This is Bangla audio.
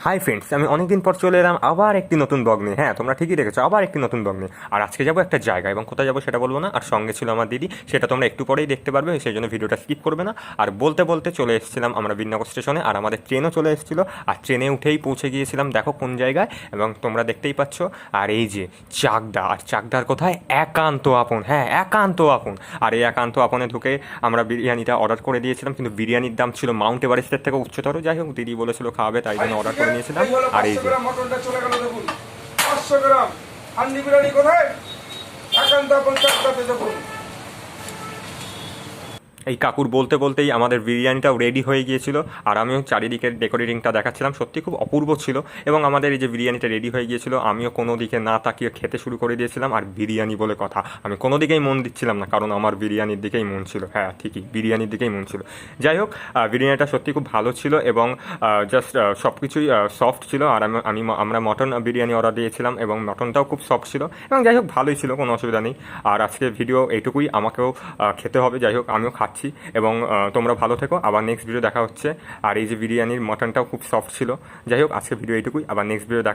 হাই ফ্রেন্ডস, আমি অনেকদিন পর চলে এলাম আবার একটি নতুন ব্লগ নিয়ে। হ্যাঁ, তোমরা ঠিকই দেখেছো, আবার একটি নতুন ব্লগ নিয়ে। আর আজকে যাবো একটা জায়গা, এবং কোথায় যাবো সেটা বলবো না। আর সঙ্গে ছিল আমার দিদি, সেটা তোমরা একটু পরেই দেখতে পারবে, সেই জন্য ভিডিওটা স্কিপ করবে না। আর বলতে বলতে চলে এসেছিলাম আমরা বিনগর স্টেশনে, আর আমাদের ট্রেনও চলে এসেছিলো। আর ট্রেনে উঠেই পৌঁছে গিয়েছিলাম দেখো কোন জায়গায়, এবং তোমরা দেখতেই পাচ্ছ। আর এই যে চাকদা, আর চাকদার কোথায় একান্ত আপন, হ্যাঁ একান্ত আপন। আর এই একান্ত আপনে ঢুকে আমরা বিরিয়ানিটা অর্ডার করে দিয়েছিলাম, কিন্তু বিরিয়ানির দাম ছিল মাউন্ট এভারেস্টের থেকে উচ্চতর। যাই হোক, দিদি বলেছিল খাওয়াবে, তাই জন্য অর্ডার করে নিয়েছিলাম। আর এই যে মটনটা চলে গেল দেখুন, 500 গ্রাম হান্ডি বিরিয়ানি কোথায়? একান্ত আপন চাকদাতে দেখুন। এই কাকুর বলতে বলতেই আমাদের বিরিয়ানিটাও রেডি হয়ে গিয়েছিল। আর আমিও চারিদিকের ডেকোরেটিংটা দেখাচ্ছিলাম, সত্যি খুব অপূর্ব ছিল। এবং আমাদের এই যে বিরিয়ানিটা রেডি হয়ে গিয়েছিল, আমিও কোনো দিকে না তাকিয়ে খেতে শুরু করে দিয়েছিলাম। আর বিরিয়ানি বলে কথা, আমি কোনো দিকেই মন দিচ্ছিলাম না, কারণ আমার বিরিয়ানির দিকেই মন ছিল। হ্যাঁ ঠিকই, বিরিয়ানির দিকেই মন ছিল। যাই হোক, বিরিয়ানিটা সত্যি খুব ভালো ছিল, এবং জাস্ট সব কিছুই সফট ছিল। আর আমরা মটন বিরিয়ানি অর্ডার দিয়েছিলাম, এবং মটনটাও খুব সফট ছিল। এবং যাই হোক, ভালোই ছিল, কোনো অসুবিধা নেই। আর আজকে ভিডিও এইটুকুই, আমাকেও খেতে হবে। যাই হোক, আমিও খাচ্ছি। এবং তোমরা ভালো থেকো, আবার নেক্সট ভিডিও দেখা হচ্ছে। আর এই যে বিরিয়ানির মটনটাও খুব সফট ছিল। যাই হোক, আজকে ভিডিও এইটুকুই, আবার নেক্সট ভিডিও দেখা